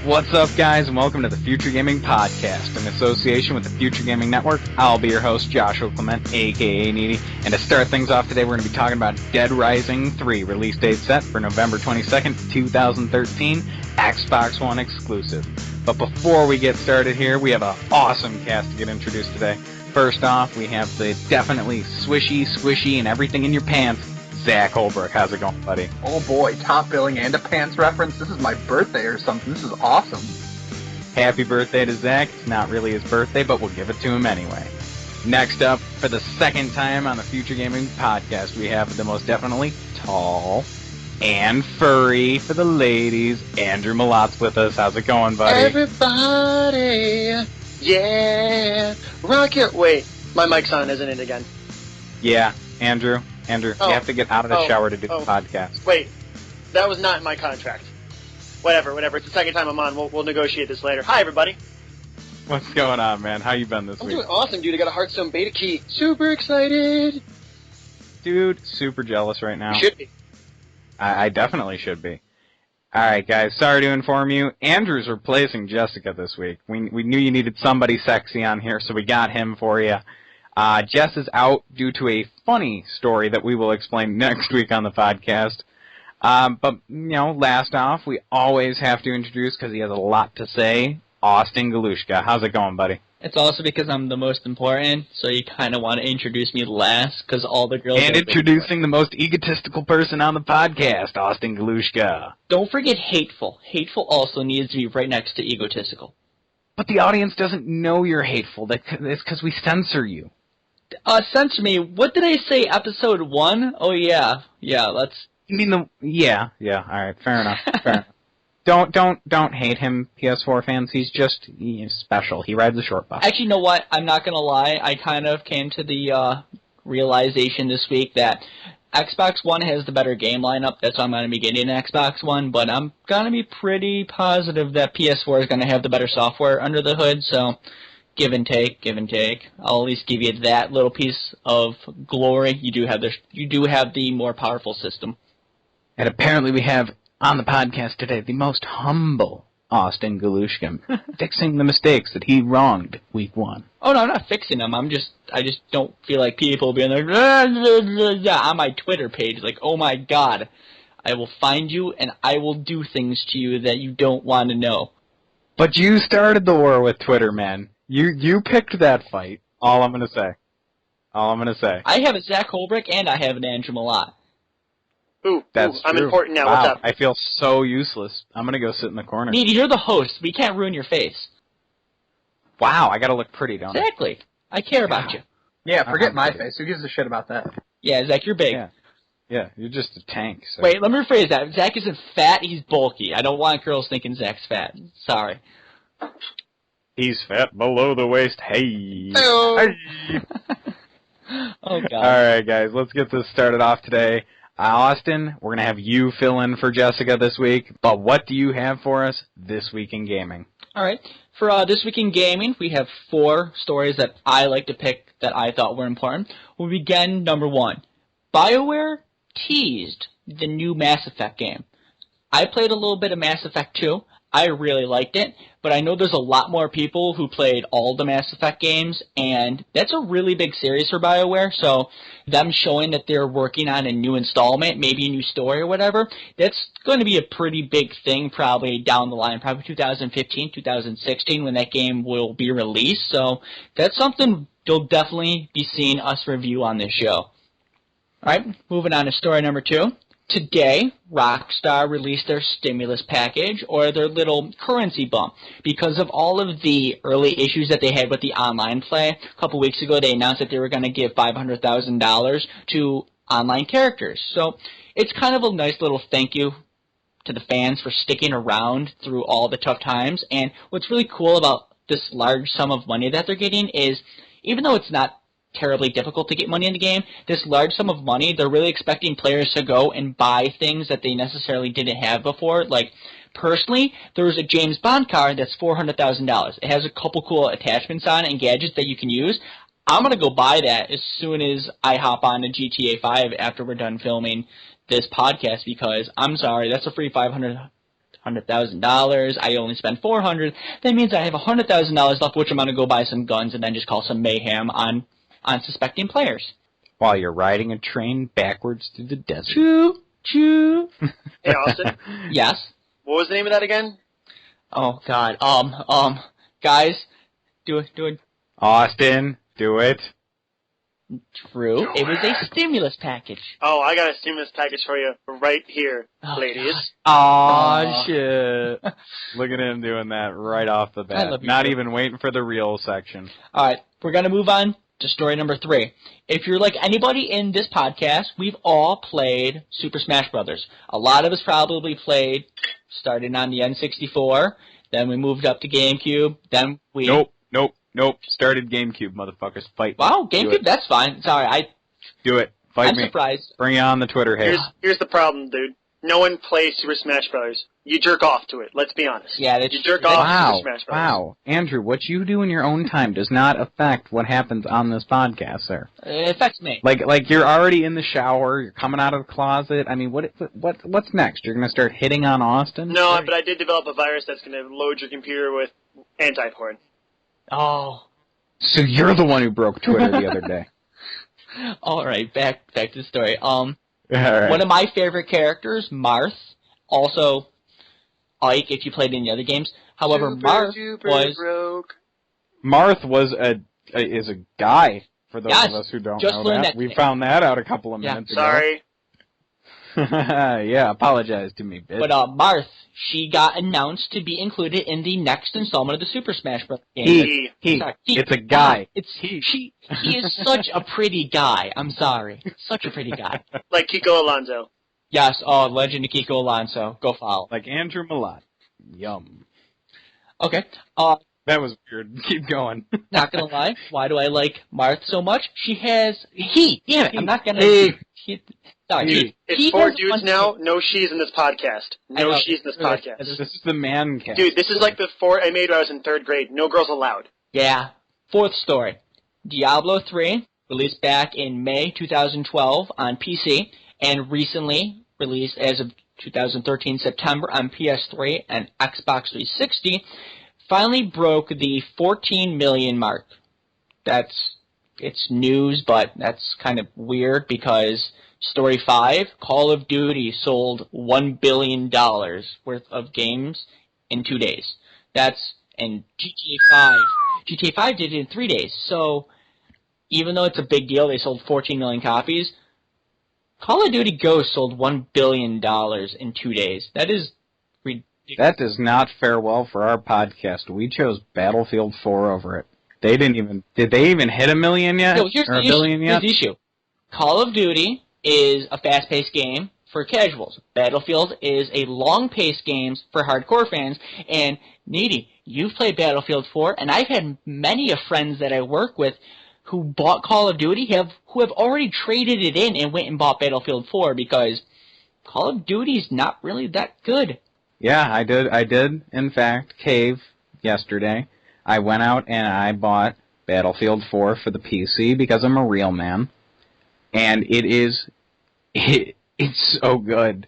What's up, guys, and welcome to the Future Gaming Podcast, in association with the Future Gaming Network. I'll be your host, Joshua Clement, a.k.a. Needy, and to start things off today, we're going to be talking about Dead Rising 3, release date set for November 22nd, 2013, Xbox One exclusive. But before we get started here, we have an awesome cast to get introduced today. First off, we have the definitely swishy, squishy, and everything in your pants, Zach Holbrook. How's it going, buddy? Oh boy, top billing and a pants reference. This is my birthday or something. This is awesome. Happy birthday to Zach. It's not really his birthday, but we'll give it to him anyway. Next up, for the second time on the Future Gaming Podcast, we have the most definitely tall and furry for the ladies. Andrew Mellott's with us. How's it going, buddy? Everybody, yeah, rock it. Wait, my mic's on, isn't it, again? Yeah, Andrew, you have to get out of the shower to do the podcast. Wait, that was not in my contract. Whatever. It's the second time I'm on. We'll negotiate this later. Hi, everybody. What's going on, man? How you been this week? I'm doing awesome, dude. I got a Hearthstone beta key. Super excited. Dude, super jealous right now. You should be. I definitely should be. Alright, guys, sorry to inform you. Andrew's replacing Jessica this week. We knew you needed somebody sexy on here, so we got him for you. Jess is out due to a funny story that we will explain next week on the podcast. But, last off, we always have to introduce, because he has a lot to say, Austin Galushka. How's it going, buddy? It's also because I'm the most important, so you kind of want to introduce me last, because all the girls... And introducing the most egotistical person on the podcast, Austin Galushka. Don't forget hateful. Hateful also needs to be right next to egotistical. But the audience doesn't know you're hateful. It's because we censor you. Censor me. What did I say, episode 1? Oh, yeah. Yeah, let's... You mean the... Yeah, alright, fair enough, Don't hate him, PS4 fans. He's just special. He rides a short bus. Actually, you know what? I'm not gonna lie. I kind of came to the realization this week that Xbox One has the better game lineup. That's why I'm gonna be getting an Xbox One. But I'm gonna be pretty positive that PS4 is gonna have the better software under the hood. So, give and take. I'll at least give you that little piece of glory. You do have the more powerful system. And apparently we have on the podcast today the most humble Austin Galushka, fixing the mistakes that he wronged week 1. Oh no, I'm not fixing them. I just don't feel like people being like on my Twitter page, like, oh my god, I will find you and I will do things to you that you don't want to know. But you started the war with Twitter, man. You picked that fight. All I'm gonna say. I have a Zach Holbrook and I have an Andrew Mellott. That's I'm true. important now. Wow, What's up? I feel so useless. I'm gonna go sit in the corner. Needy, you're the host. We can't ruin your face. Wow, I gotta look pretty, don't I? Exactly. I care about you. Yeah, forget my face. Who gives a shit about that? Yeah, Zach, you're big. Yeah, you're just a tank. So. Wait, let me rephrase that. Zach isn't fat, he's bulky. I don't want girls thinking Zach's fat. Sorry. He's fat below the waist. Hey. Hey. Oh, God. Alright, guys, let's get this started off today. Austin, we're going to have you fill in for Jessica this week, but what do you have for us this week in gaming? Alright, for this week in gaming, we have 4 stories that I like to pick that I thought were important. We'll begin number 1. BioWare teased the new Mass Effect game. I played a little bit of Mass Effect 2. I really liked it, but I know there's a lot more people who played all the Mass Effect games, and that's a really big series for BioWare, so them showing that they're working on a new installment, maybe a new story or whatever, that's going to be a pretty big thing probably down the line, probably 2015, 2016 when that game will be released, so that's something you'll definitely be seeing us review on this show. Alright, moving on to story number 2. Today, Rockstar released their stimulus package, or their little currency bump. Because of all of the early issues that they had with the online play, a couple weeks ago they announced that they were going to give $500,000 to online characters. So, it's kind of a nice little thank you to the fans for sticking around through all the tough times. And what's really cool about this large sum of money that they're getting is, even though it's not terribly difficult to get money in the game, this large sum of money, they're really expecting players to go and buy things that they necessarily didn't have before. Like, personally, there's a James Bond card that's $400,000. It has a couple cool attachments on it and gadgets that you can use. I'm going to go buy that as soon as I hop on to GTA 5 after we're done filming this podcast, because I'm sorry, that's a free $100,000. I only spent $400,000. That means I have $100,000 left, which I'm going to go buy some guns and then just call some mayhem on unsuspecting players. While you're riding a train backwards through the desert. Choo, choo. Hey, Austin. Yes? What was the name of that again? Oh, God. Guys, do it. Austin, do it. True. It was a stimulus package. Oh, I got a stimulus package for you right here, ladies. Aw, shit. Look at him doing that right off the bat. I love you, Not too. even waiting for the real section. All right, we're going to move on to story number 3. If you're like anybody in this podcast, we've all played Super Smash Brothers. A lot of us probably played, starting on the N64, then we moved up to GameCube, then we... Nope. Started GameCube, motherfuckers. Fight me. Wow, Do GameCube, it. that's fine. Sorry, Do it. Fight I'm me. surprised. Bring it on the Twitter head. Here's the problem, dude. No one plays Super Smash Brothers. You jerk off to it. Let's be honest. Yeah, that's you jerk off to Wow. Super Smash Brothers. Wow. Andrew, what you do in your own time does not affect what happens on this podcast, sir. It affects me. Like you're already in the shower, you're coming out of the closet. I mean, what's next? You're going to start hitting on Austin? No, but I did develop a virus that's going to load your computer with anti-porn. Oh. So you're the one who broke Twitter the other day. All right, back to the story. All right. One of my favorite characters, Marth, also Ike if you played any other games. However, Marth was is a guy, for those Yes, of us who don't just know learned that. that We today. found that out a couple of minutes ago. Sorry. Yeah, apologize to me, bitch. But Marth, she got announced to be included in the next installment of the Super Smash Bros. game. He. Sorry, It's a guy. It's he. He is such a pretty guy. I'm sorry. Such a pretty guy. Like Kiko Alonso. Yes, legend of Kiko Alonso. Go follow. Like Andrew Mellott. Yum. Okay. That was weird. Keep going. Not gonna lie. Why do I like Marth so much? She has Damn it! I'm not gonna. Sorry. It's 4 dudes now. No she's in this podcast. No know. she's in this podcast. This is the Mancast. Dude, this is like the 4 I made when I was in 3rd grade. No girls allowed. Yeah. 4th story. Diablo 3, released back in May 2012 on PC, and recently released as of 2013 September on PS3 and Xbox 360, finally broke the 14 million mark. It's news, but that's kind of weird because Story 5, Call of Duty sold $1 billion worth of games in 2 days. And GTA 5 did it in 3 days. So even though it's a big deal, they sold 14 million copies. Call of Duty Ghosts sold $1 billion in 2 days. That is ridiculous. That does not fare well for our podcast. We chose Battlefield 4 over it. Did they even hit 1 million yet? No, here's or the a billion issue. yet? Here's the issue. Call of Duty is a fast-paced game for casuals. Battlefield is a long-paced game for hardcore fans. And, Needy, you've played Battlefield 4, and I've had many of friends that I work with who bought Call of Duty who have already traded it in and went and bought Battlefield 4 because Call of Duty's not really that good. Yeah, I did, in fact, cave yesterday. I went out and I bought Battlefield 4 for the PC because I'm a real man. And it's so good.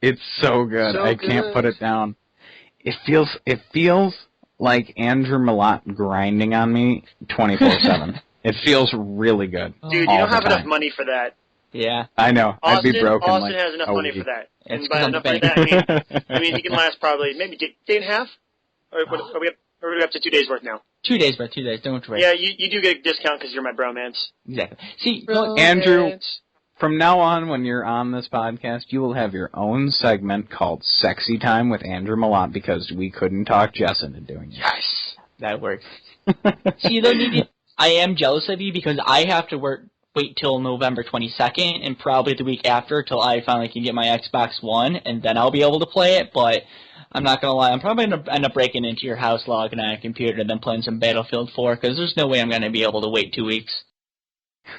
It's so good. I can't put it down. It feels like Andrew Mellott grinding on me 24/7. It feels really good. Dude, you all don't the have enough time. money for that. Yeah. I know. I'd be broken Austin like has enough a money week. for that. It's And by 'cause I'm enough the money that, I mean he can last probably maybe day and a half? Or are we up to 2 days worth now? 2 days, bro. 2 days. Don't worry. Yeah, you do get a discount because you're my bromance. Exactly. See, you know, Andrew, from now on, when you're on this podcast, you will have your own segment called Sexy Time with Andrew Mellott because we couldn't talk Jess into doing it. yes, that works. See, though, Needy, I am jealous of you because I have to work wait till November 22nd, and probably the week after till I finally can get my Xbox One, and then I'll be able to play it, but I'm not going to lie, I'm probably going to end up breaking into your house, logging on a computer, and then playing some Battlefield 4, because there's no way I'm going to be able to wait 2 weeks.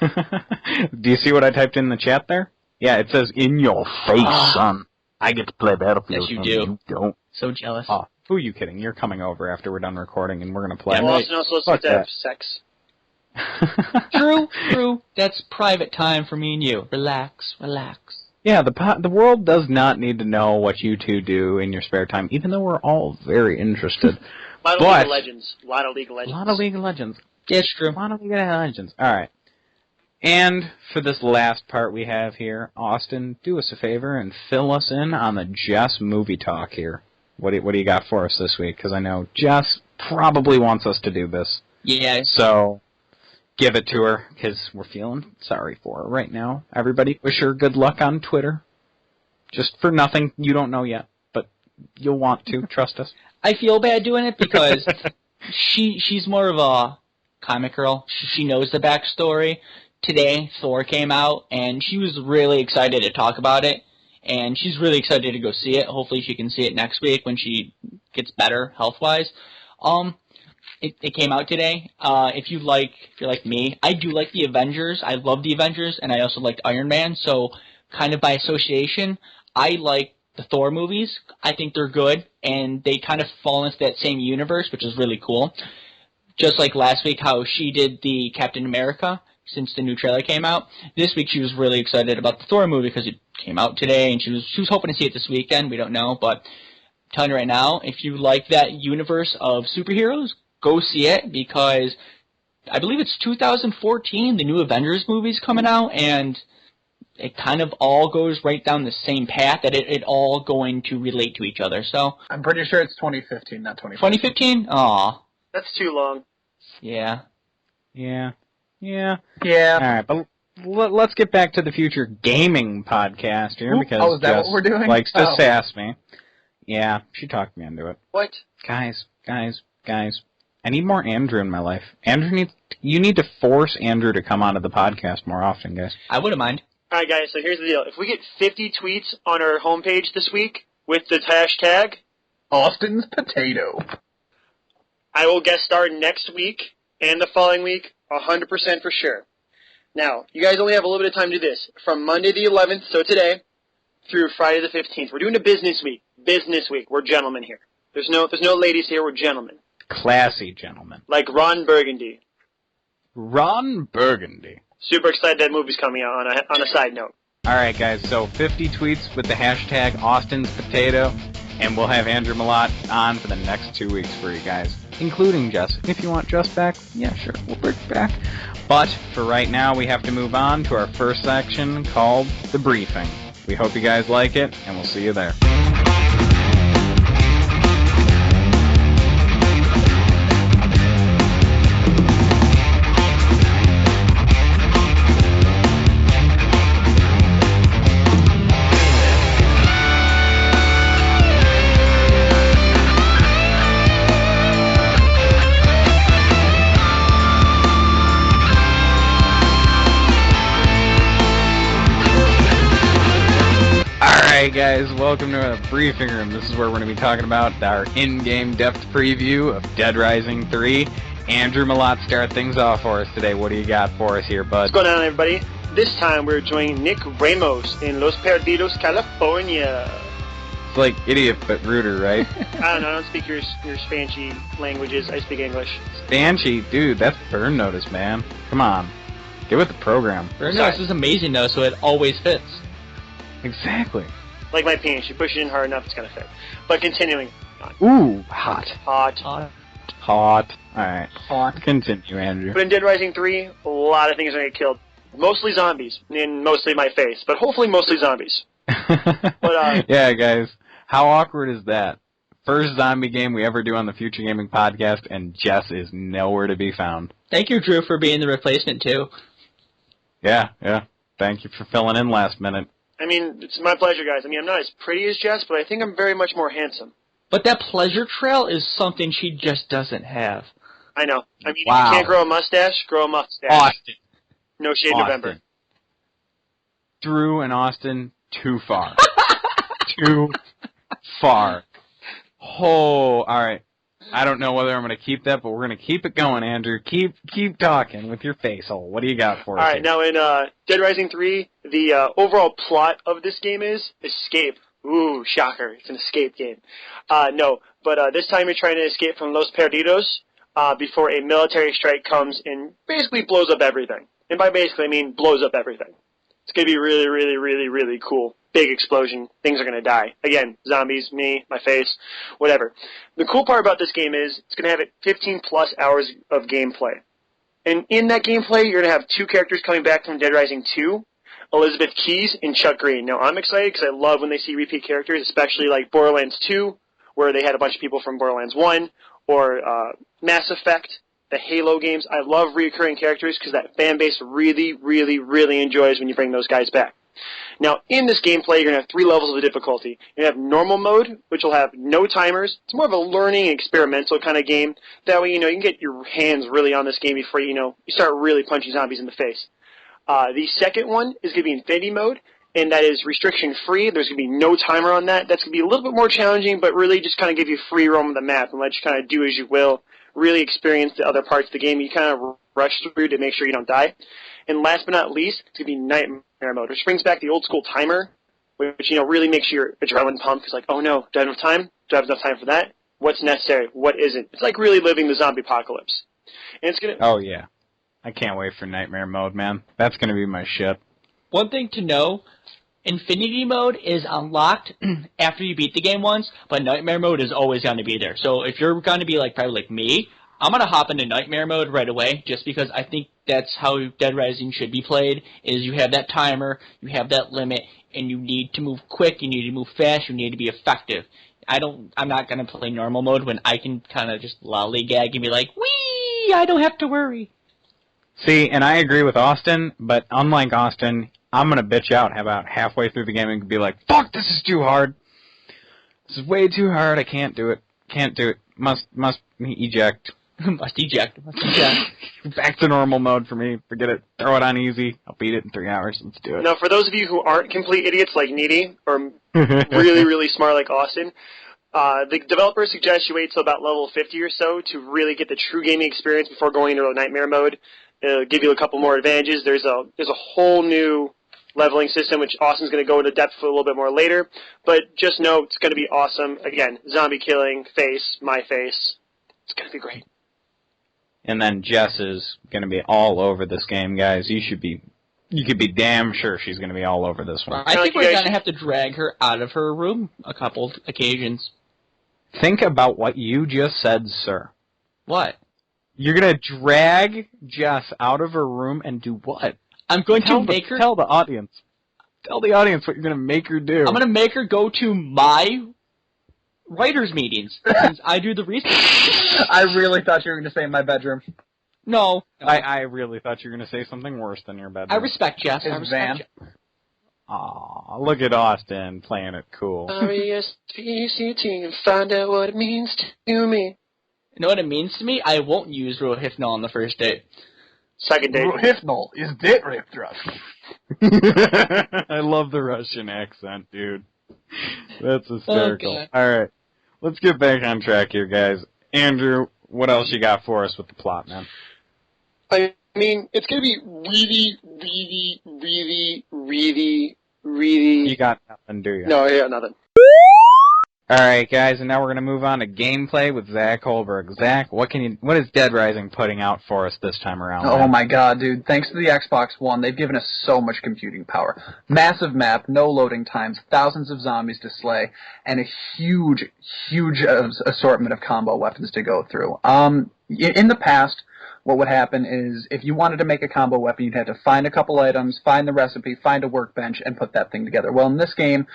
Do you see what I typed in the chat there? Yeah, it says, in your face, son. I get to play Battlefield. Yes, you son. do. You don't. So jealous. Oh, who are you kidding? You're coming over after we're done recording, and we're going to play. Yeah, well, Austin also supposed to have sex. True. That's private time for me and you. Relax. Yeah, the world does not need to know what you two do in your spare time, even though we're all very interested. A lot of League of Legends. Yeah, it's true. A lot of League of Legends. All right. And for this last part we have here, Austin, do us a favor and fill us in on the Jess movie talk here. What do you got for us this week? Because I know Jess probably wants us to do this. Yeah. So give it to her, because we're feeling sorry for her right now. Everybody wish her good luck on Twitter. Just for nothing you don't know yet, but you'll want to, trust us. I feel bad doing it because she's more of a comic girl. She knows the backstory. Today, Thor came out, and she was really excited to talk about it, and she's really excited to go see it. Hopefully she can see it next week when she gets better health-wise. It came out today. If you're like me, I do like the Avengers. I love the Avengers, and I also liked Iron Man, so kind of by association, I like the Thor movies. I think they're good, and they kind of fall into that same universe, which is really cool. Just like last week, how she did the Captain America, since the new trailer came out. This week she was really excited about the Thor movie because it came out today, and she was hoping to see it this weekend. We don't know, but I'm telling you right now, if you like that universe of superheroes, go see it, because I believe it's 2014, the new Avengers movie's coming out, and it kind of all goes right down the same path, that it all going to relate to each other. So I'm pretty sure it's 2015, not 2014. 2015? Aw. That's too long. Yeah. Yeah. All right, but let's get back to the Future Gaming podcast here, because is that Jess what we're doing? likes to sass me. Yeah, she talked me into it. What? Guys, I need more Andrew in my life. You need to force Andrew to come onto the podcast more often, guys. I wouldn't mind. All right, guys, so here's the deal. If we get 50 tweets on our homepage this week with the hashtag Austin's Potato, I will guest star next week and the following week, 100% for sure. Now, you guys only have a little bit of time to do this. From Monday the 11th, so today, through Friday the 15th. We're doing a business week. Business week. We're gentlemen here. There's no ladies here. We're gentlemen. Classy gentlemen. Like Ron Burgundy. Ron Burgundy. Super excited that movie's coming out on a side note. All right, guys, so 50 tweets with the hashtag Austin's Potato, and we'll have Andrew Mellott on for the next 2 weeks for you guys, including Jess. If you want Jess back, yeah, sure, we'll bring her back. But for right now, we have to move on to our first section called The Briefing. We hope you guys like it, and we'll see you there. Alright guys, welcome to our briefing room. This is where we're going to be talking about our in-game depth preview of Dead Rising 3. Andrew Mellott, start things off for us today. What do you got for us here, bud? What's going on, everybody? This time we're joining Nick Ramos in Los Perdidos, California. It's like idiot but ruder, right? I don't speak your Spanishy languages. I speak English. Spanchy, dude, that's burn notice, man. Come on. Get with the program. Burn notice is amazing, though, so it always fits. Exactly. Like my penis, you push it in hard enough, it's gonna fit. But continuing on. Ooh, hot. Alright. Hot. Continue, Andrew. But in Dead Rising 3, a lot of things are gonna get killed. Mostly zombies, and mostly my face, but hopefully mostly zombies. Yeah, guys. How awkward is that? First zombie game we ever do on the Future Gaming Podcast, and Jess is nowhere to be found. Thank you, Drew, for being the replacement, too. Yeah. Thank you for filling in last minute. I mean, it's my pleasure, guys. I mean, I'm not as pretty as Jess, but I think I'm very much more handsome. But that pleasure trail is something she just doesn't have. I know. I mean, Wow. If you can't grow a mustache, grow a mustache. Austin. No Shade November. Drew and Austin, too far. Too far. Oh, all right. I don't know whether I'm going to keep that, but we're going to keep it going, Andrew. Keep talking with your face hole. What do you got for us? All right, now in Dead Rising 3, the overall plot of this game is escape. Ooh, shocker. It's an escape game. No, but this time you're trying to escape from Los Perdidos before a military strike comes and basically blows up everything. And by basically, I mean blows up everything. It's going to be really, really, really, really cool. Big explosion. Things are going to die. Again, zombies, me, my face, whatever. The cool part about this game is it's going to have 15-plus hours of gameplay. And in that gameplay, you're going to have two characters coming back from Dead Rising 2, Elizabeth Keyes and Chuck Green. Now, I'm excited because I love when they see repeat characters, especially like Borderlands 2, where they had a bunch of people from Borderlands 1, or Mass Effect, the Halo games. I love reoccurring characters because that fan base really, really, really enjoys when you bring those guys back. Now, in this gameplay, you're going to have 3 levels of difficulty. You're going to have normal mode, which will have no timers. It's more of a learning, experimental kind of game. That way, you can get your hands really on this game before, you start really punching zombies in the face. The second one is going to be Infinity mode, and that is restriction-free. There's going to be no timer on that. That's going to be a little bit more challenging, but really just kind of give you free roam of the map and let you kind of do as you will, really experience the other parts of the game. You kind of rush through to make sure you don't die. And last but not least, it's going to be Nightmare mode, which brings back the old-school timer, which, really makes your adrenaline pump. It's like, oh no, do I have enough time? Do I have enough time for that? What's necessary? What isn't? It's like really living the zombie apocalypse. And it's going to... Oh, yeah. I can't wait for Nightmare mode, man. That's going to be my shit. One thing to know, Infinity mode is unlocked after you beat the game once, but Nightmare mode is always going to be there. So if you're going to be probably like me, I'm going to hop into Nightmare mode right away, just because I think that's how Dead Rising should be played, is you have that timer, you have that limit, and you need to move quick, you need to move fast, you need to be effective. I'm not going to play normal mode when I can kind of just lollygag and be like, whee, I don't have to worry. See, and I agree with Austin, but unlike Austin, I'm going to bitch out about halfway through the game and be like, fuck, this is too hard. This is way too hard. I can't do it. Can't do it. Must eject. Must eject. Back to normal mode for me. Forget it. Throw it on easy. I'll beat it in 3 hours. Let's do it. Now, for those of you who aren't complete idiots like Needy, or really, really smart like Austin, the developer suggests you wait till about level 50 or so to really get the true gaming experience before going into Nightmare mode. It'll give you a couple more advantages. There's a whole new leveling system, which Austin's going to go into depth with a little bit more later. But just know it's going to be awesome. Again, zombie killing, face, my face. It's going to be great. And then Jess is going to be all over this game, guys. You could be damn sure she's going to be all over this one. I think we're going to have to drag her out of her room a couple occasions. Think about what you just said, sir. What? You're going to drag Jess out of her room and do what? I'm going to make her... Tell the audience. Tell the audience what you're going to make her do. I'm going to make her go to my writers' meetings, since I do the research. I really thought you were going to say my bedroom. No. I really thought you were going to say something worse than your bedroom. I respect Jess. I respect Jess. Aw, look at Austin playing it cool. R-E-S-P-E-C-T and find out what it means to me. You know what it means to me? I won't use Rohypnol on the first date. Second date. Rohypnol is date rape drug. I love the Russian accent, dude. That's hysterical. Okay. All right. Let's get back on track here, guys. Andrew, what else you got for us with the plot, man? I mean, it's going to be really, really, really, really, really... You got nothing, do you? No, I got nothing. Alright, guys, and now we're going to move on to gameplay with Zach Holberg. Zach, what is Dead Rising putting out for us this time around? Oh my god, dude. Thanks to the Xbox One, they've given us so much computing power. Massive map, no loading times, thousands of zombies to slay, and a huge, huge assortment of combo weapons to go through. In the past, what would happen is if you wanted to make a combo weapon, you'd have to find a couple items, find the recipe, find a workbench, and put that thing together. Well, in this game,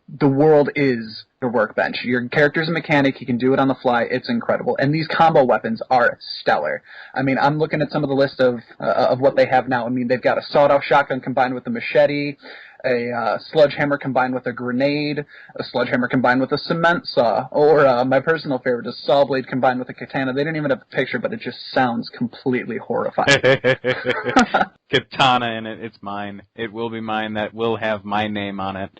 the world is your workbench. Your character's a mechanic. He can do it on the fly. It's incredible. And these combo weapons are stellar. I mean, I'm looking at some of the list of what they have now. I mean, they've got a sawed-off shotgun combined with a machete. a sledgehammer combined with a grenade, a sledgehammer combined with a cement saw, or my personal favorite, a saw blade combined with a katana. They didn't even have a picture, but it just sounds completely horrifying. Katana in it. It's mine. It will be mine. That will have my name on it.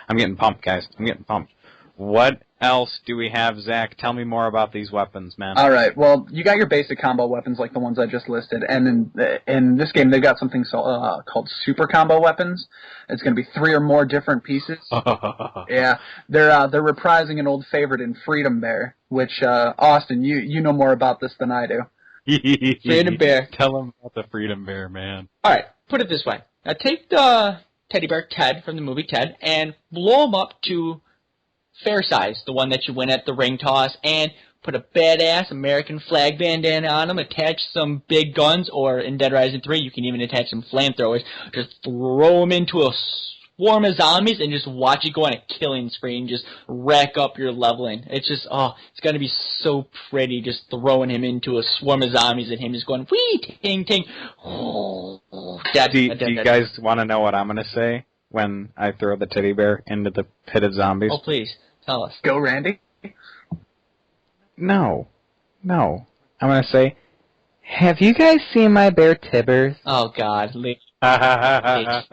I'm getting pumped, guys. I'm getting pumped. What else do we have, Zach? Tell me more about these weapons, man. All right. Well, you got your basic combo weapons like the ones I just listed, and in this game they've got something called super combo weapons. It's going to be 3 or more different pieces. Yeah, they're reprising an old favorite in Freedom Bear, which Austin, you know more about this than I do. Freedom Bear. Tell him about the Freedom Bear, man. All right, put it this way. Now take the teddy bear Ted from the movie Ted and blow him up to fair size, the one that you win at the ring toss, and put a badass American flag bandana on him, attach some big guns, or in Dead Rising 3, you can even attach some flamethrowers. Just throw them into a swarm of zombies and just watch it go on a killing spree and just rack up your leveling. It's just, it's going to be so pretty just throwing him into a swarm of zombies and him just going, wee, ting, ting. Oh, do you guys want to know what I'm going to say when I throw the teddy bear into the pit of zombies? Oh, please, tell us. Go, Randy. No. I'm going to say, have you guys seen my bear Tibbers? Oh, God. I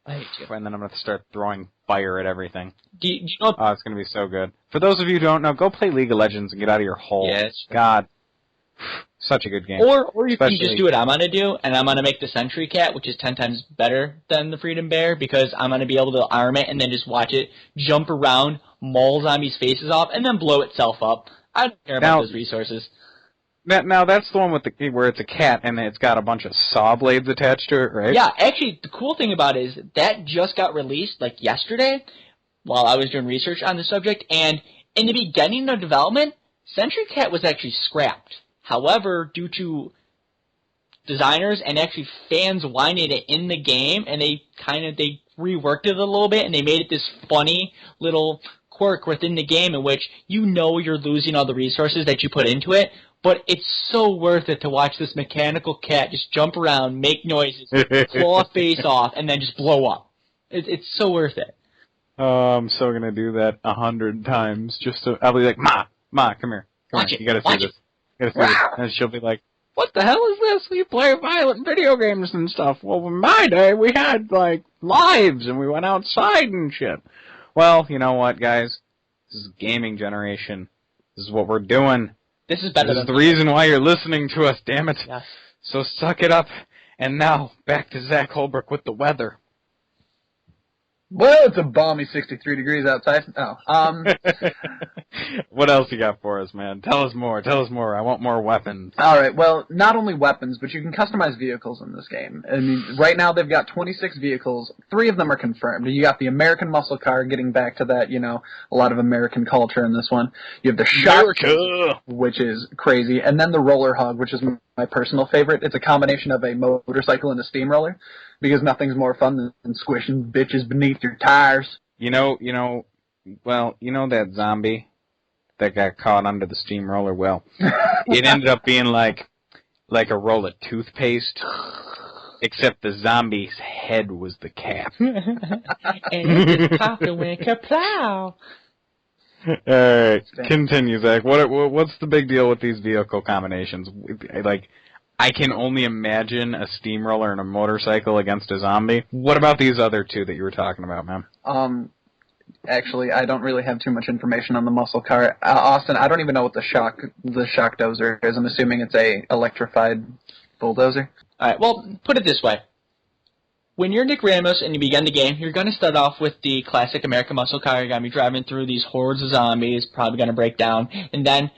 hate you. And then I'm going to start throwing fire at everything. Do you know? Oh, it's going to be so good. For those of you who don't know, go play League of Legends and get out of your hole. Yes. God. Such a good game. Or you can just do what I'm going to do, and I'm going to make the Sentry Cat, which is 10 times better than the Freedom Bear, because I'm going to be able to arm it and then just watch it jump around, maul zombies' faces off, and then blow itself up. I don't care about those resources. Now that's the one with where it's a cat and it's got a bunch of saw blades attached to it, right? Yeah, actually, the cool thing about it is that just got released, like, yesterday, while I was doing research on the subject, and in the beginning of development, Sentry Cat was actually scrapped. However, due to designers and actually fans wanted it in the game, and they reworked it a little bit, and they made it this funny little quirk within the game in which you know you're losing all the resources that you put into it, but it's so worth it to watch this mechanical cat just jump around, make noises, claw a face off, and then just blow up. It's so worth it. I'm so gonna do that 100 times just to. I'll be like, Ma, come here. Watch it. You gotta see this. You gotta see this. And she'll be like, what the hell is this? We play violent video games and stuff. Well, in my day, we had, like, lives, and we went outside and shit. Well, you know what, guys? This is gaming generation. This is what we're doing. This is better This than is the reason why you're listening to us, damn it. Yes. So suck it up. And now, back to Zach Holbrook with the weather. Well, it's a balmy 63 degrees outside. What else you got for us, man? Tell us more. I want more weapons. All right. Well, not only weapons, but you can customize vehicles in this game. I mean, right now they've got 26 vehicles. 3 of them are confirmed. You got the American muscle car, getting back to that, a lot of American culture in this one. You have the Shock, which is crazy, and then the Roller Hog, which is my personal favorite. It's a combination of a motorcycle and a steamroller, because nothing's more fun than squishing bitches beneath your tires. You know that zombie that got caught under the steamroller? Well, it ended up being like a roll of toothpaste, except the zombie's head was the cap. And it just popped and went kaplow. Alright, continue, Zach. What's the big deal with these vehicle combinations? Like, I can only imagine a steamroller and a motorcycle against a zombie. What about these other 2 that you were talking about, man? Actually, I don't really have too much information on the muscle car. Austin, I don't even know what the shock dozer is. I'm assuming it's a electrified bulldozer. All right, well, put it this way. When you're Nick Ramos and you begin the game, you're going to start off with the classic American muscle car. You're going to be driving through these hordes of zombies, probably going to break down. And then,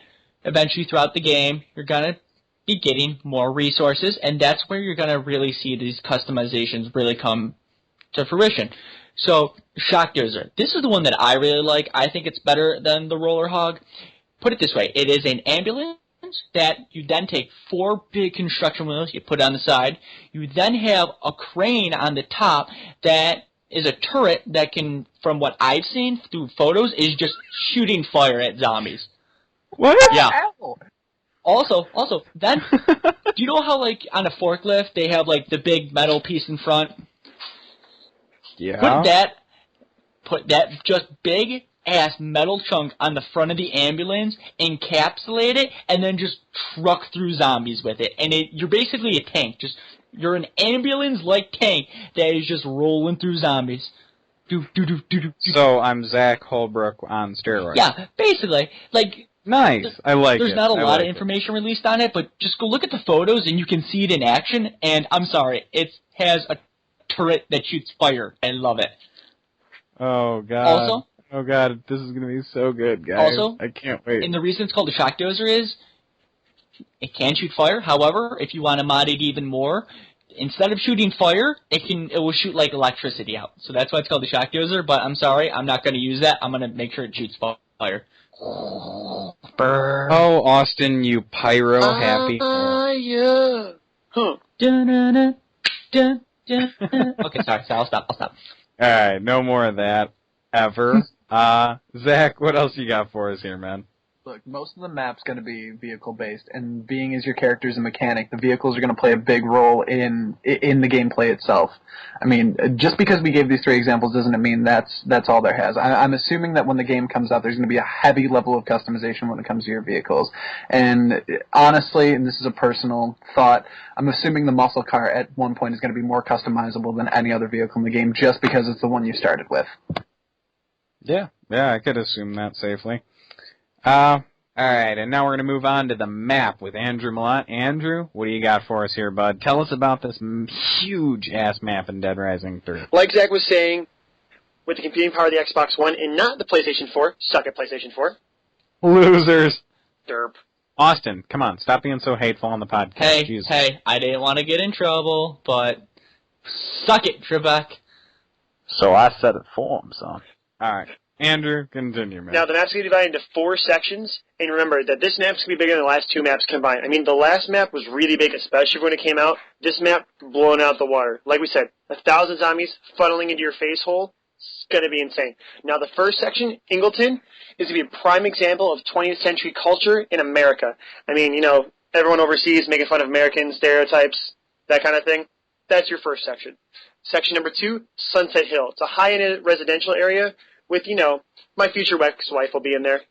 eventually throughout the game, you're going to be getting more resources, and that's where you're going to really see these customizations really come to fruition. So, Shock Dozer. This is the one that I really like. I think it's better than the Roller Hog. Put it this way. It is an ambulance that you then take 4 big construction wheels, you put on the side. You then have a crane on the top that is a turret that can, from what I've seen through photos, is just shooting fire at zombies. What? Yeah. Also, then, do you know how, like, on a forklift, they have, like, the big metal piece in front? Yeah. Put that just big-ass metal chunk on the front of the ambulance, encapsulate it, and then just truck through zombies with it. And you're basically a tank. You're an ambulance-like tank that is just rolling through zombies. So I'm Zach Holbrook on steroids. Yeah, basically. Like, nice. I like it. There's not a lot of information released on it, but just go look at the photos and you can see it in action. And I'm sorry, it has a turret that shoots fire. I love it. Oh, God. Also, oh, God, this is going to be so good, guys. Also, I can't wait. And the reason it's called a shock dozer is it can shoot fire. However, if you want to mod it even more, instead of shooting fire, it will shoot like electricity out. So that's why it's called the shock dozer. But I'm sorry, I'm not going to use that. I'm going to make sure it shoots fire. Burn. Oh, Austin, you pyro happy. Yeah. Huh. Okay, sorry, I'll stop. Alright, no more of that. Ever. Zach, what else you got for us here, man? Look, most of the map's going to be vehicle-based, and being as your character's a mechanic, the vehicles are going to play a big role in the gameplay itself. I mean, just because we gave these three examples doesn't mean that's all there has. I'm assuming that when the game comes out, there's going to be a heavy level of customization when it comes to your vehicles. And honestly, and this is a personal thought, I'm assuming the muscle car at one point is going to be more customizable than any other vehicle in the game, just because it's the one you started with. Yeah, I could assume that safely. Alright, and now we're going to move on to the map with Andrew Mellott. Andrew, what do you got for us here, bud? Tell us about this huge-ass map in Dead Rising 3. Like Zach was saying, with the computing power of the Xbox One and not the PlayStation 4, suck at PlayStation 4. Losers. Derp. Austin, come on, stop being so hateful on the podcast. Hey, I didn't want to get in trouble, but suck it, Trebek. So I said it for him, son. Alright. Andrew, continue, man. Now, the map's going to be divided into 4 sections, and remember that this map's going to be bigger than the last 2 maps combined. I mean, the last map was really big, especially when it came out. This map, blown out the water. Like we said, 1,000 zombies funneling into your face hole. It's going to be insane. Now, the first section, Ingleton, is going to be a prime example of 20th century culture in America. I mean, everyone overseas making fun of American stereotypes, that kind of thing. That's your first section. Section number 2, Sunset Hill. It's a high-end residential area with, my future ex-wife will be in there.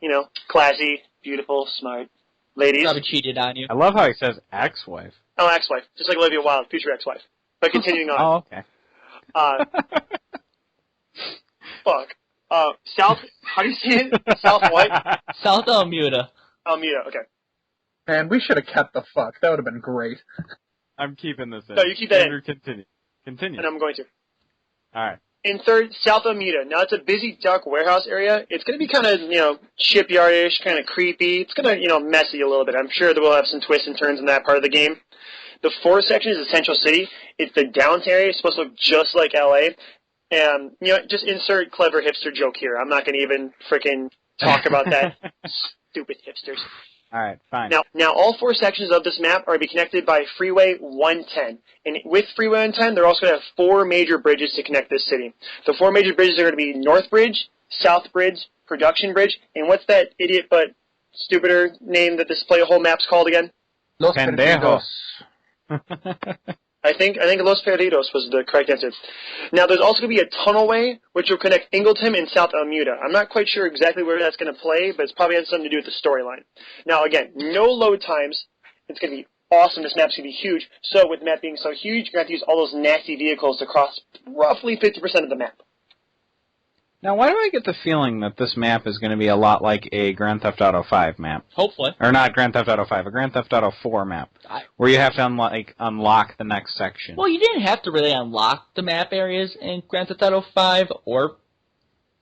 Classy, beautiful, smart ladies. Probably cheated on you. I love how he says ex-wife. Oh, ex-wife. Just like Olivia Wilde, future ex-wife. But continuing on. Oh, okay. Fuck. South, how do you say it? South what? South Almuda. Almuda, okay. Man, we should have kept the fuck. That would have been great. I'm keeping this in. No, you keep that Andrew, in. Continue. And I'm going to. Alright. In third, South Almuda. Now, it's a busy dock warehouse area. It's going to be kind of, shipyardish, kind of creepy. It's going to, mess you a little bit. I'm sure that we'll have some twists and turns in that part of the game. The fourth section is the Central City. It's the downtown area. It's supposed to look just like L.A. And, just insert clever hipster joke here. I'm not going to even freaking talk about that. Stupid hipsters. Alright, fine. Now, all 4 sections of this map are to be connected by Freeway 110. And with Freeway 110, they're also going to have 4 major bridges to connect this city. The 4 major bridges are going to be North Bridge, South Bridge, Production Bridge, and what's that idiot but stupider name that this whole map's called again? Los Pendejos. I think Los Perdidos was the correct answer. Now, there's also going to be a tunnelway, which will connect Ingleton and South Almuda. I'm not quite sure exactly where that's going to play, but it's probably has something to do with the storyline. Now, again, no load times. It's going to be awesome. This map's going to be huge. So, with the map being so huge, you're going to have to use all those nasty vehicles to cross roughly 50% of the map. Now, why do I get the feeling that this map is going to be a lot like a Grand Theft Auto 5 map? Hopefully. Or not Grand Theft Auto 5, a Grand Theft Auto 4 map, where you have to unlock the next section. Well, you didn't have to really unlock the map areas in Grand Theft Auto 5 or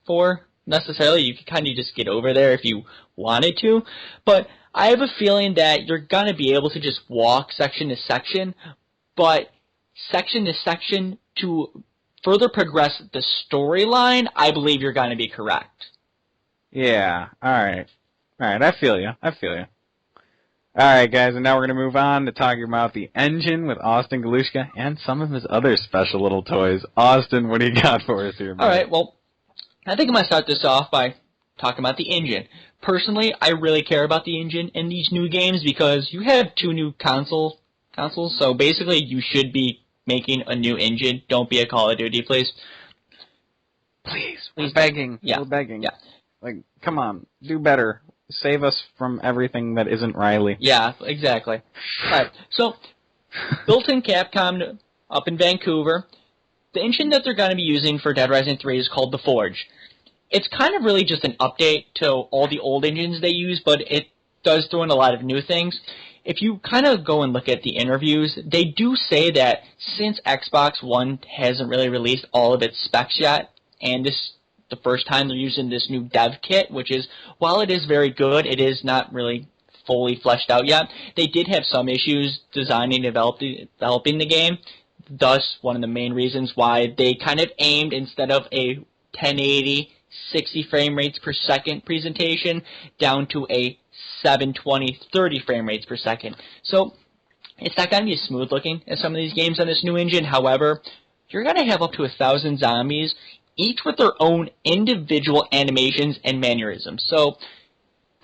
4 necessarily. You could kind of just get over there if you wanted to. But I have a feeling that you're going to be able to just walk section to section, but section to section to further progress the storyline, I believe you're going to be correct. Yeah, alright. Alright, I feel you. Alright, guys, and now we're going to move on to talking about the engine with Austin Galushka and some of his other special little toys. Austin, what do you got for us here, man? Alright, well, I think I'm going to start this off by talking about the engine. personally, I really care about the engine in these new games because you have 2 new consoles, so basically you should be making a new engine. Don't be a Call of Duty, please. Please, we're begging. Yeah. We're begging. Yeah. Like, come on, do better. Save us from everything that isn't Riley. Yeah, exactly. Alright, so, built in Capcom up in Vancouver, the engine that they're going to be using for Dead Rising 3 is called the Forge. It's kind of really just an update to all the old engines they use, but it does throw in a lot of new things. If you kind of go and look at the interviews, they do say that since Xbox One hasn't really released all of its specs yet, and this the first time they're using this new dev kit, which is, while it is very good, it is not really fully fleshed out yet. They did have some issues designing and developing the game, thus one of the main reasons why they kind of aimed, instead of a 1080 60 frame rates per second presentation, down to a 720 30 frame rates per second. So it's not going to be as smooth looking as some of these games on this new engine. However, you're going to have up to 1,000 zombies, each with their own individual animations and mannerisms. So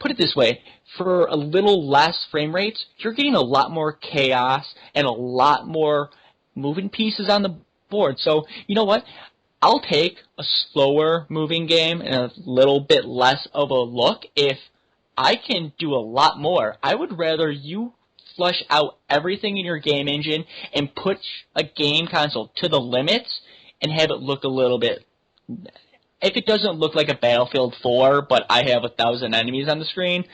put it this way, for a little less frame rates, you're getting a lot more chaos and a lot more moving pieces on the board. So you know what? I'll take a slower moving game and a little bit less of a look if I can do a lot more. I would rather you flush out everything in your game engine and push a game console to the limits and have it look a little bit... If it doesn't look like a Battlefield 4, but I have 1,000 enemies on the screen,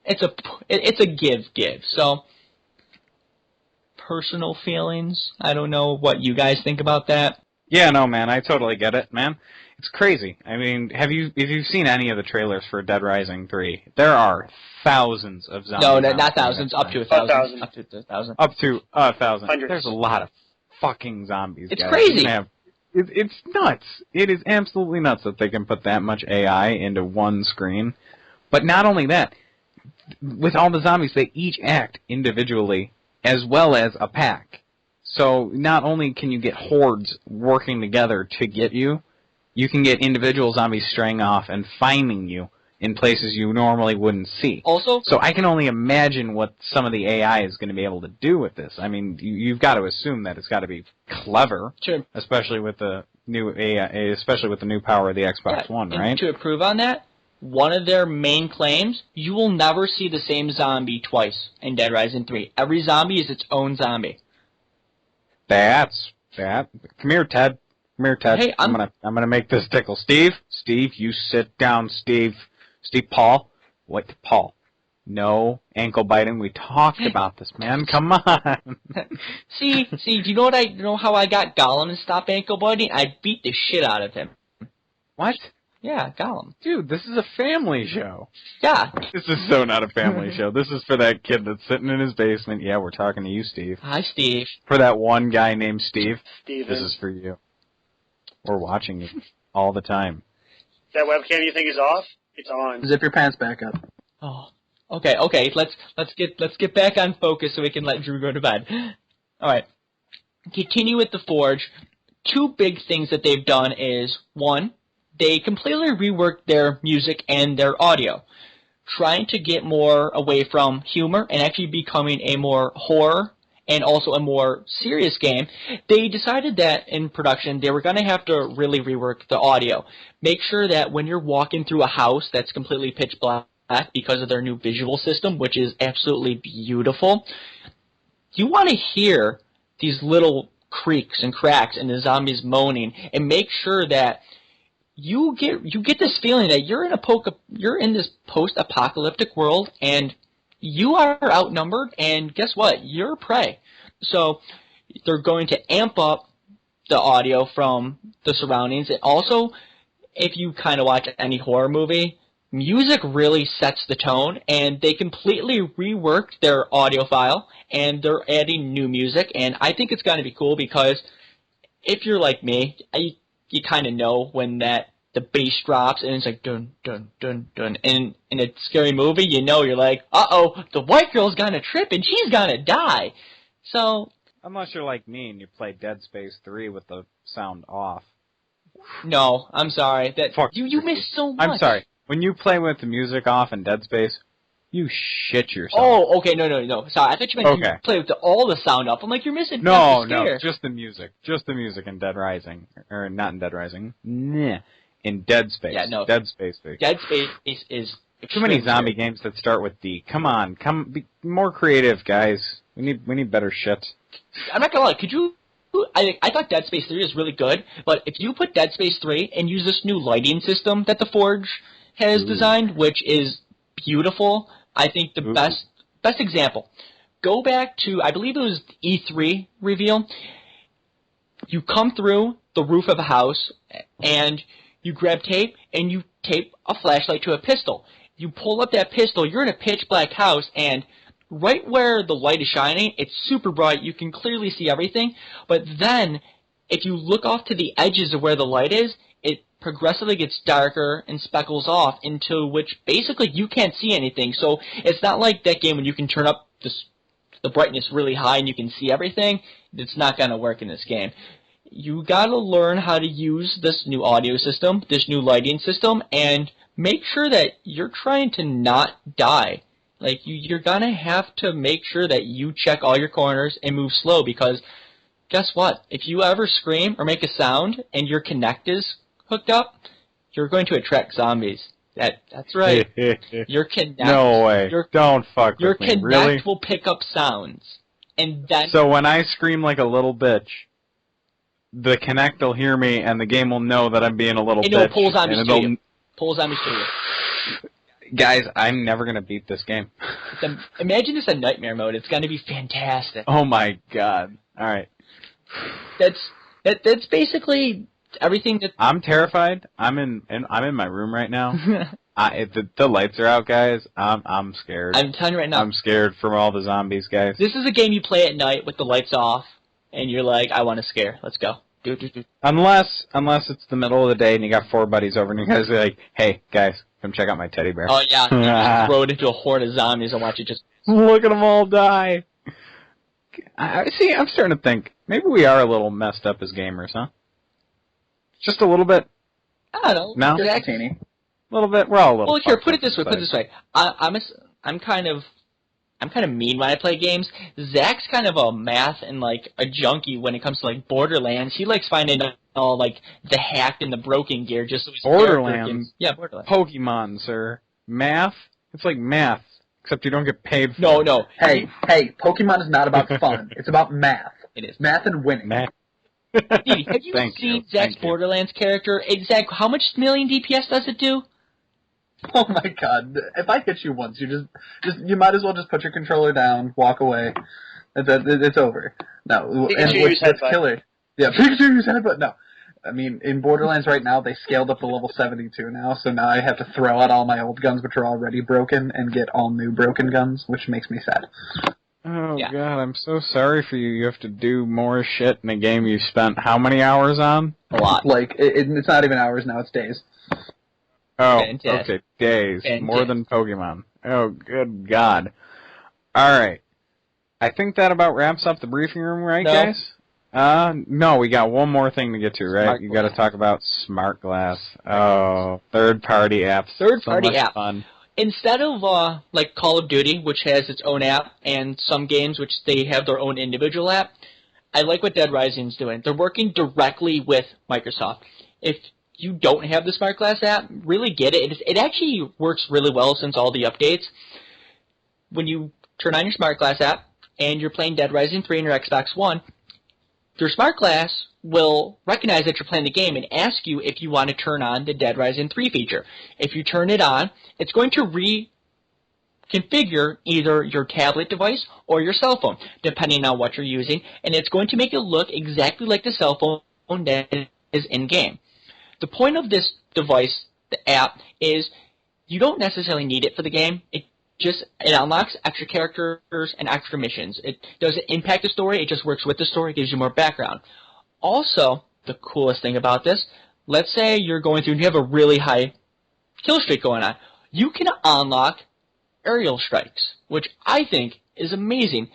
it's a give. So, personal feelings. I don't know what you guys think about that. Yeah, no, man, I totally get it, man. It's crazy. I mean, if you've seen any of the trailers for Dead Rising 3, there are thousands of zombies. No, not thousands, up to 1,000. Up to 1,000. Up to 1,000. Hundreds. There's a lot of fucking zombies, It's guys. crazy. It's nuts. It is absolutely nuts that they can put that much AI into one screen. But not only that, with all the zombies, they each act individually as well as a pack. So not only can you get hordes working together to get you, you can get individual zombies straying off and finding you in places you normally wouldn't see. Also, So I can only imagine what some of the AI is going to be able to do with this. I mean, you've got to assume that it's got to be clever, sure. especially with the new AI, especially with the new power of the Xbox One, and right? to improve on that, one of their main claims, you will never see the same zombie twice in Dead Rising 3. Every zombie is its own zombie. That's that. Come here, Ted. Come here, Ted. Hey, I'm gonna make this tickle. Steve, you sit down, Steve. Paul. What, Paul? No ankle biting. We talked about this, man. Come on. See, do you know how I got Gollum to stop ankle biting? I beat the shit out of him. What? Yeah, Gollum. Dude, this is a family show. Yeah. This is so not a family show. This is for that kid that's sitting in his basement. Yeah, we're talking to you, Steve. Hi, Steve. For that one guy named Steve. Steven. This is for you. We're watching you all the time. That webcam you think is off? It's on. Zip your pants back up. Oh. Okay. Let's get back on focus so we can let Drew go to bed. All right. Continue with the Forge. 2 big things that they've done is, 1, they completely reworked their music and their audio, trying to get more away from humor and actually becoming a more horror and also a more serious game. They decided that in production they were going to have to really rework the audio. Make sure that when you're walking through a house that's completely pitch black because of their new visual system, which is absolutely beautiful, you want to hear these little creaks and cracks and the zombies moaning, and make sure that you get this feeling that you're in this post-apocalyptic world and you are outnumbered, and guess what? You're prey. So they're going to amp up the audio from the surroundings. And also, if you kind of watch any horror movie, music really sets the tone, and they completely reworked their audio file, and they're adding new music, and I think it's going to be cool because if you're like me, you kind of know when the bass drops and it's like dun dun dun dun, and in a scary movie, you're like, uh-oh, the white girl's gonna trip and she's gonna die. So Unless you're like me and you play Dead Space 3 with the sound off. no, I'm sorry. That Fuck. you missed so much. I'm sorry. when you play with the music off in Dead Space, you shit yourself. Oh, okay, no. Sorry, I thought you meant you play with all the sound up. I'm like, you're missing half the scare. No, just the music. Just the music in Dead Rising. Or not in Dead Rising. Nah. In Dead Space. Yeah, no. Dead Space. Dead Space is too many zombie games that start with D. Come on, be more creative, guys. We need better shit. I'm not gonna lie, could you... I thought Dead Space 3 is really good, but if you put Dead Space 3 and use this new lighting system that the Forge has designed, which is beautiful... I think the best example. Go back to, I believe it was the E3 reveal. You come through the roof of a house, and you grab tape, and you tape a flashlight to a pistol. You pull up that pistol, you're in a pitch-black house, and right where the light is shining, it's super bright, you can clearly see everything, but then, if you look off to the edges of where the light is, it progressively gets darker and speckles off into which basically you can't see anything. So it's not like that game when you can turn up the brightness really high and you can see everything. It's not going to work in this game. You got to learn how to use this new audio system, this new lighting system, and make sure that you're trying to not die. Like, you're going to have to make sure that you check all your corners and move slow, because guess what? If you ever scream or make a sound and your Kinect is hooked up, you're going to attract zombies. That's right. Your Kinect. No way. Don't fuck with me. Your Kinect really? will pick up sounds, and then. So when I scream like a little bitch, the Kinect will hear me, and the game will know that I'm being a little bitch. It'll pull zombies to you. Pull zombies to you. Guys, I'm never gonna beat this game. Imagine this in nightmare mode. It's going to be fantastic. Oh my god! All right. That's basically. Everything that I'm terrified. I'm in my room right now. The lights are out, guys. I'm scared. I'm telling you right now. I'm scared from all the zombies, guys. This is a game you play at night with the lights off, and you're like, I want to scare. Let's go. Unless it's the middle of the day and you got 4 buddies over and you guys are like, hey guys, come check out my teddy bear. Oh yeah, you just throw it into a horde of zombies and watch it just look at them all die. See, I'm starting to think maybe we are a little messed up as gamers, huh? Just a little bit. I don't know. No, just a teeny. A little bit. We're all a little. Well, here, put it this way. I'm kind of mean when I play games. Zach's kind of a math and like a junkie when it comes to like Borderlands. He likes finding all like the hacked and the broken gear just so he's Borderlands. Yeah, Borderlands. Pokemon, sir. Math. It's like math, except you don't get paid for it. No. Hey, Pokemon is not about fun. It's about math. It is. Math and winning. Math. Have you seen Zach's Borderlands character? Zach, how much million DPS does it do? Oh my god. If I hit you once, you might as well just put your controller down, walk away. It's over. No, that's killer. Yeah, Pikachu use headbutt. No. I mean, in Borderlands right now, they scaled up to level 72 now, so now I have to throw out all my old guns, which are already broken, and get all new broken guns, which makes me sad. Oh, yeah. God, I'm so sorry for you. You have to do more shit in a game you spent how many hours on? A lot. Like, it's not even hours now, it's days. Oh, Fantastic. Okay, days. More than Pokemon. Oh, good God. Alright. I think that about wraps up the briefing room, right, guys? No, we got one more thing to get to, right? You gotta talk about Smart Glass. Oh, third-party apps. Third-party app. Fun. Instead of, like Call of Duty, which has its own app, and some games which they have their own individual app, I like what Dead Rising's doing. They're working directly with Microsoft. If you don't have the Smart Glass app, really get it. It actually works really well since all the updates. When you turn on your Smart Glass app, and you're playing Dead Rising 3 on your Xbox One, your Smart Glass will recognize that you're playing the game and ask you if you want to turn on the Dead Rising 3 feature. If you turn it on, it's going to reconfigure either your tablet device or your cell phone, depending on what you're using, and it's going to make it look exactly like the cell phone that is in-game. The point of this device, the app, is you don't necessarily need it for the game. It unlocks extra characters and extra missions. It doesn't impact the story. It just works with the story. It gives you more background. Also, the coolest thing about this, let's say you're going through and you have a really high kill streak going on. You can unlock aerial strikes, which I think is amazing.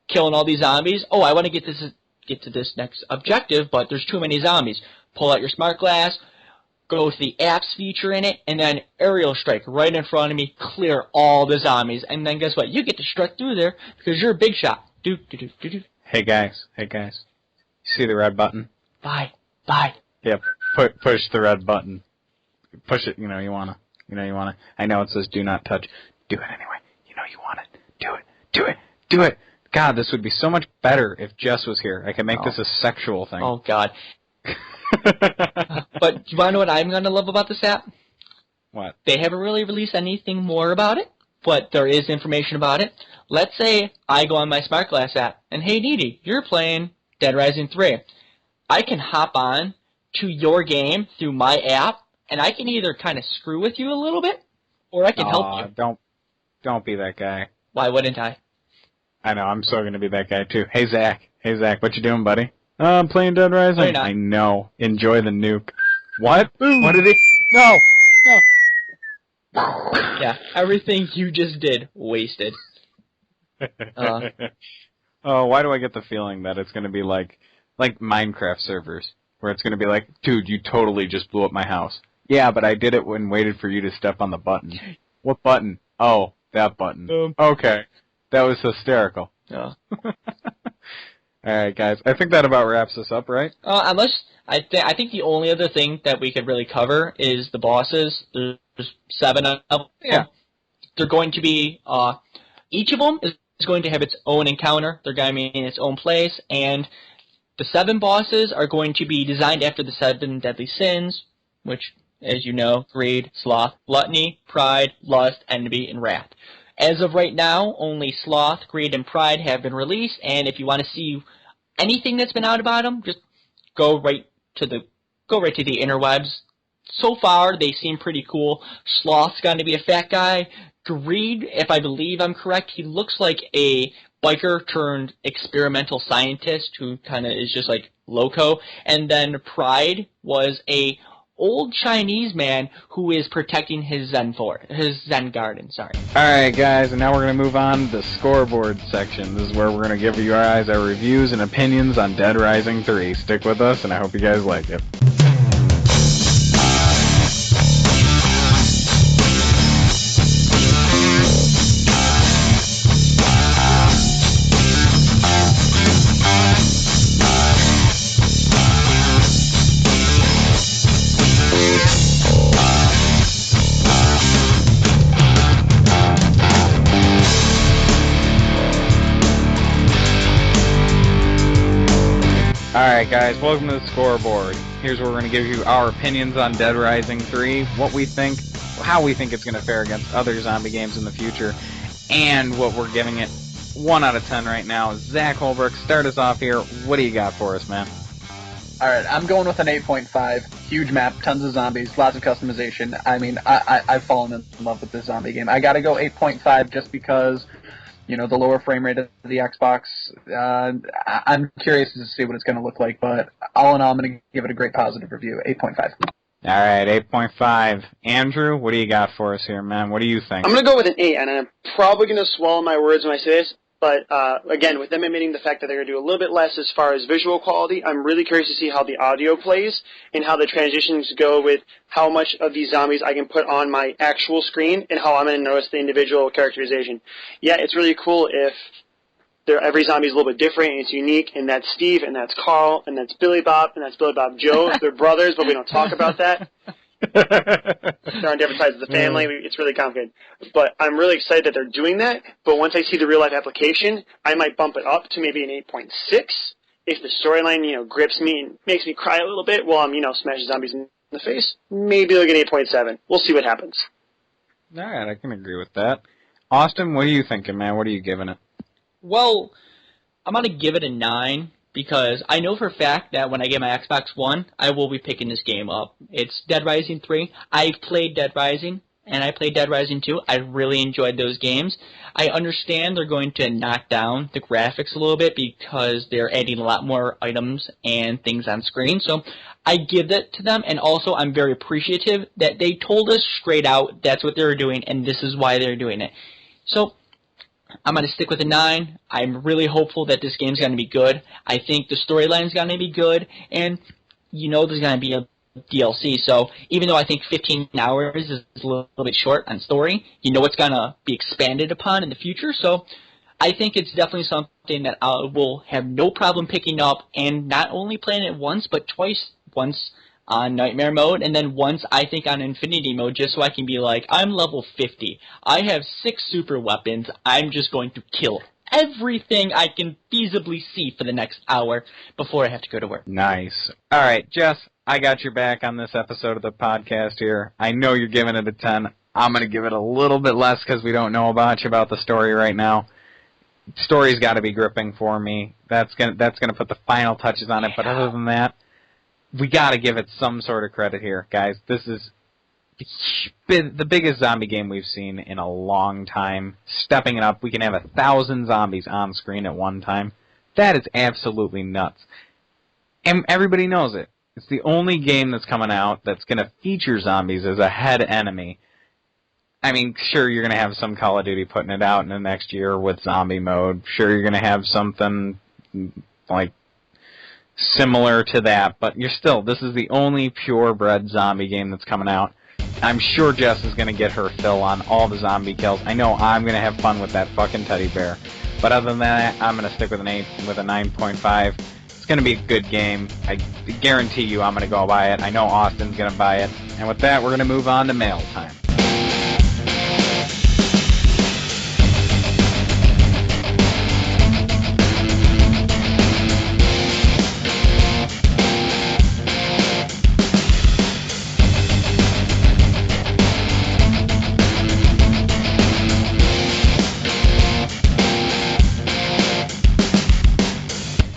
Killing all these zombies. Oh, I want to get to this next objective, but there's too many zombies. Pull out your Smart Glass, go to the apps feature in it, and then aerial strike right in front of me, clear all the zombies, and then guess what? You get to strut through there because you're a big shot. Do do do do do. Hey guys. You see the red button? Bye. Yep. Push the red button. Push it. You wanna. I know it says do not touch. Do it anyway. You want it. Do it. God, this would be so much better if Jess was here. I could make this a sexual thing. Oh God. But do you want to know what I'm going to love about this app? What? They haven't really released anything more about it, but there is information about it. Let's say I go on my Smart Glass app, and hey, Needy, you're playing Dead Rising 3. I can hop on to your game through my app, and I can either kind of screw with you a little bit, or I can help you. Don't be that guy. Why wouldn't I? I know, I'm so going to be that guy, too. Hey, Zach, what you doing, buddy? I'm playing Dead Rising. No, you're not. I know. Enjoy the nuke. What? What did he... No! Yeah, everything you just did, wasted. Oh, why do I get the feeling that it's going to be like Minecraft servers, where it's going to be like, dude, you totally just blew up my house. Yeah, but I did it and waited for you to step on the button. What button? Oh, that button. Okay. That was hysterical. Yeah. Alright, guys. I think that about wraps us up, right? Unless, I think the only other thing that we could really cover is the bosses. There's 7 of them. Yeah. They're going to be, each of them is going to have its own encounter. They're going to be in its own place, and the 7 bosses are going to be designed after the 7 deadly sins, which, as you know, greed, sloth, gluttony, pride, lust, envy, and wrath. As of right now, only sloth, greed, and pride have been released, and if you want to see anything that's been out about them, just go right to the interwebs. So far, they seem pretty cool. Sloth's going to be a fat guy. Greed, if I believe I'm correct, he looks like a biker turned experimental scientist who kind of is just like loco. And then Pride was a old Chinese man who is protecting his Zen garden. Alright, guys, and now we're going to move on to the scoreboard section. This is where we're going to give you guys our reviews and opinions on Dead Rising 3. Stick with us, and I hope you guys like it. Alright guys, welcome to the scoreboard. Here's where we're going to give you our opinions on Dead Rising 3, what we think, how we think it's going to fare against other zombie games in the future, and what we're giving it 1 out of 10 right now. Zach Holbrook, start us off here. What do you got for us, man? Alright, I'm going with an 8.5. Huge map, tons of zombies, lots of customization. I mean, I've fallen in love with this zombie game. I gotta go 8.5 just because, you know, the lower frame rate of the Xbox. I'm curious to see what it's going to look like, but all in all, I'm going to give it a great positive review, 8.5. Alright, 8.5. Andrew, what do you got for us here, man? What do you think? I'm going to go with an 8, and I'm probably going to swallow my words when I say this, but again, with them admitting the fact that they're going to do a little bit less as far as visual quality, I'm really curious to see how the audio plays and how the transitions go with how much of these zombies I can put on my actual screen and how I'm going to notice the individual characterization. Yeah, it's really cool if every zombie is a little bit different and it's unique, and that's Steve, and that's Carl, and that's Billy Bob, and that's Billy Bob Joe. They're brothers, but we don't talk about that. They're on different sides of the family. It's really complicated. But I'm really excited that they're doing that. But once I see the real-life application, I might bump it up to maybe an 8.6. If the storyline, you know, grips me and makes me cry a little bit while I'm, you know, smashing zombies in the face, maybe look at 8.7. We'll see what happens. All right, I can agree with that. Austin, what are you thinking, man? What are you giving it? Well, I'm going to give it a 9. Because I know for a fact that when I get my Xbox One, I will be picking this game up. It's Dead Rising 3. I've played Dead Rising, and I played Dead Rising 2. I really enjoyed those games. I understand they're going to knock down the graphics a little bit because they're adding a lot more items and things on screen. So I give that to them, and also I'm very appreciative that they told us straight out that's what they were doing, and this is why they're doing it. So I'm going to stick with a 9. I'm really hopeful that this game's going to be good. I think the storyline's going to be good, and you know there's going to be a DLC. So even though I think 15 hours is a little bit short on story, you know it's going to be expanded upon in the future. So I think it's definitely something that I will have no problem picking up and not only playing it once, but twice. Once on Nightmare mode, and then once, I think, on Infinity mode, just so I can be like, I'm level 50. I have 6 super weapons. I'm just going to kill everything I can feasibly see for the next hour before I have to go to work. Nice. All right, Jess, I got your back on this episode of the podcast here. I know you're giving it a 10. I'm going to give it a little bit less because we don't know much about the story right now. Story's got to be gripping for me. That's gonna put the final touches on it, but other than that, we got to give it some sort of credit here, guys. This is the biggest zombie game we've seen in a long time. Stepping it up, we can have 1,000 zombies on screen at one time. That is absolutely nuts. And everybody knows it. It's the only game that's coming out that's going to feature zombies as a head enemy. I mean, sure, you're going to have some Call of Duty putting it out in the next year with zombie mode. Sure, you're going to have something like similar to that, but this is the only purebred zombie game that's coming out. I'm sure Jess is going to get her fill on all the zombie kills. I know I'm going to have fun with that fucking teddy bear. But other than that, I'm going to stick with a 9.5. It's going to be a good game. I guarantee you I'm going to go buy it. I know Austin's going to buy it. And with that, we're going to move on to mail time.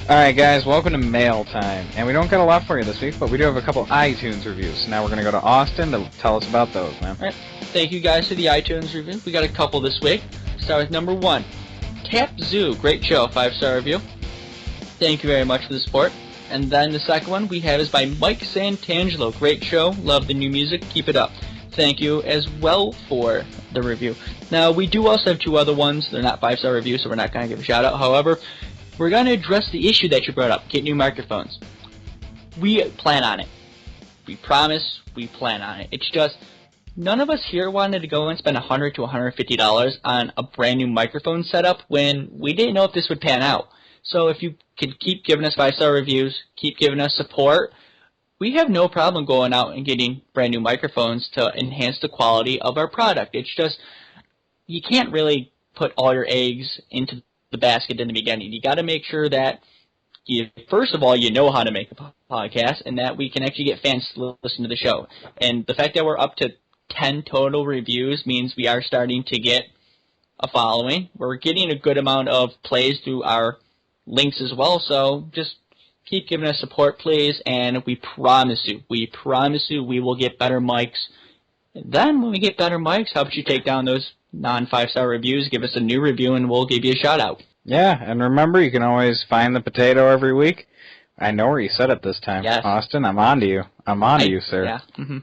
Alright guys, welcome to mail time. And we don't got a lot for you this week, but we do have a couple iTunes reviews. So now we're going to go to Austin to tell us about those, man. Alright, thank you guys for the iTunes review. We got a couple this week. Start with number 1. Tap Zoo, great show, 5-star review. Thank you very much for the support. And then the second one we have is by Mike Santangelo, great show, love the new music, keep it up. Thank you as well for the review. Now, we do also have 2 other ones. They're not 5-star reviews, so we're not going to give a shout out. However, we're going to address the issue that you brought up, get new microphones. We plan on it. We promise we plan on it. It's just, none of us here wanted to go and spend $100 to $150 on a brand new microphone setup when we didn't know if this would pan out. So if you could keep giving us 5-star reviews, keep giving us support, we have no problem going out and getting brand new microphones to enhance the quality of our product. It's just, you can't really put all your eggs into the basket in the beginning. You got to make sure that first of all, you know how to make a podcast, and that we can actually get fans to listen to the show. And the fact that we're up to 10 total reviews means we are starting to get a following. We're getting a good amount of plays through our links as well, so just keep giving us support, please, and we promise you, we will get better mics. And then when we get better mics, how about you take down those non-5-star reviews, give us a new review, and we'll give you a shout-out. Yeah, and remember, you can always find the potato every week. I know where you said it this time. Yes. Austin, I'm on to you. I'm on to you, sir. Yeah. Mm-hmm.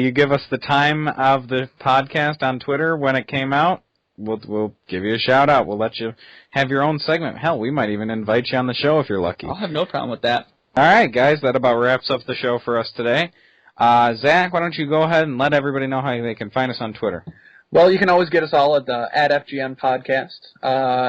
You give us the time of the podcast on Twitter when it came out. We'll give you a shout-out. We'll let you have your own segment. Hell, we might even invite you on the show if you're lucky. I'll have no problem with that. All right, guys, that about wraps up the show for us today. Zach, why don't you go ahead and let everybody know how they can find us on Twitter? Well, you can always get us all at FGN Podcast.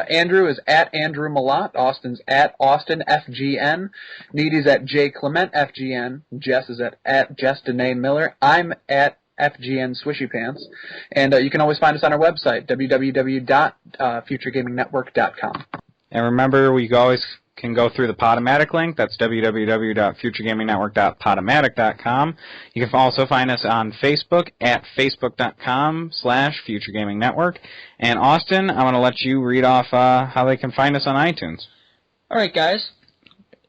Andrew is at Andrew Mellott. Austin's at Austin FGN. Needy's at J Clement FGN. Jess is at Jess Danae Miller. I'm at FGN Swishy Pants. And you can always find us on our website, www.futuregamingnetwork.com. And remember, we always can go through the Podomatic link. That's www.futuregamingnetwork.podomatic.com. You can also find us on Facebook at facebook.com/futuregamingnetwork. And Austin, I'm going to let you read off how they can find us on iTunes. All right, guys.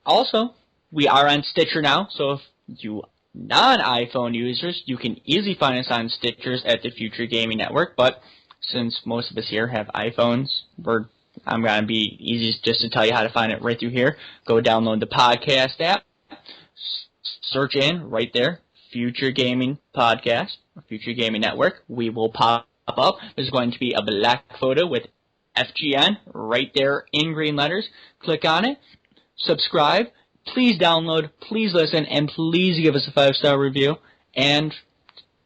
Also, we are on Stitcher now, so if you non-iPhone users, you can easily find us on Stitchers at the Future Gaming Network, but since most of us here have iPhones, I'm going to be easy just to tell you how to find it right through here. Go download the podcast app, search in right there, Future Gaming Podcast, or Future Gaming Network. We will pop up. There's going to be a black photo with FGN right there in green letters. Click on it, subscribe, Please download, please listen, and please give us a 5-star review. And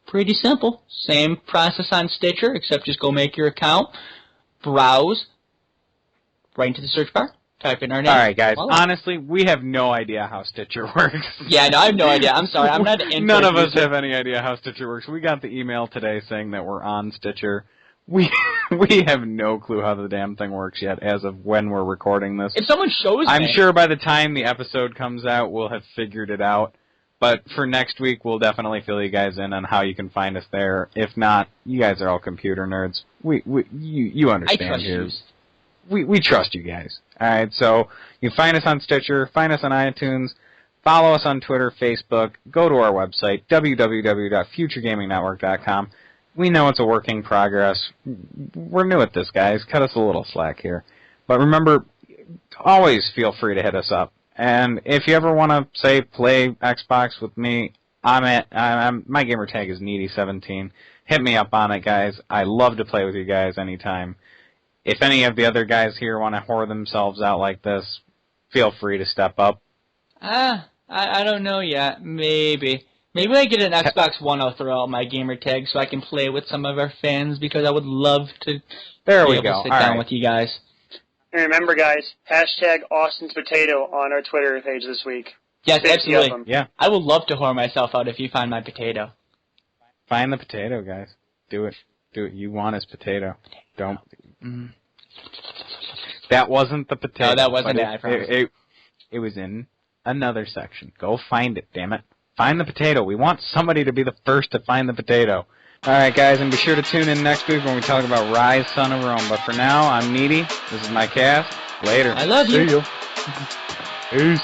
pretty simple. Same process on Stitcher, except just go make your account, browse, right into the search bar, type in our name. All right, guys. Voila. Honestly, we have no idea how Stitcher works. Yeah, no, I have no idea. I'm sorry. I'm not an None of us user. have any idea how Stitcher works. We got the email today saying that we're on Stitcher. We have no clue how the damn thing works yet as of when we're recording this. If someone shows I'm me... sure by the time the episode comes out, we'll have figured it out. But for next week, we'll definitely fill you guys in on how you can find us there. If not, you guys are all computer nerds. You understand I trust here. you. We trust you guys. All right, so you can find us on Stitcher, find us on iTunes, follow us on Twitter, Facebook, go to our website, www.futuregamingnetwork.com. We know it's a work in progress. We're new at this, guys. Cut us a little slack here. But remember, always feel free to hit us up. And if you ever want to, say, play Xbox with me, my gamer tag is Needy17. Hit me up on it, guys. I love to play with you guys anytime. If any of the other guys here want to whore themselves out like this, feel free to step up. I don't know yet. Maybe when I get an Xbox One, I'll throw out my gamer tag so I can play with some of our fans because I would love to There be we able go. to sit All down right. with you guys. And remember, guys, hashtag Austin's Potato on our Twitter page this week. Yes, 50 of absolutely. them. Yeah, I would love to whore myself out if you find my potato. find the potato, guys. Do it. You want his potato. Don't. Mm. That wasn't the potato. No, that wasn't but it, I promise. It was in another section. Go find it, damn it. Find the potato. We want somebody to be the first to find the potato. All right, guys, and be sure to tune in next week when we talk about Rise, Son of Rome. But for now, I'm Needy. This is my cast. Later. I love you. See you. Peace.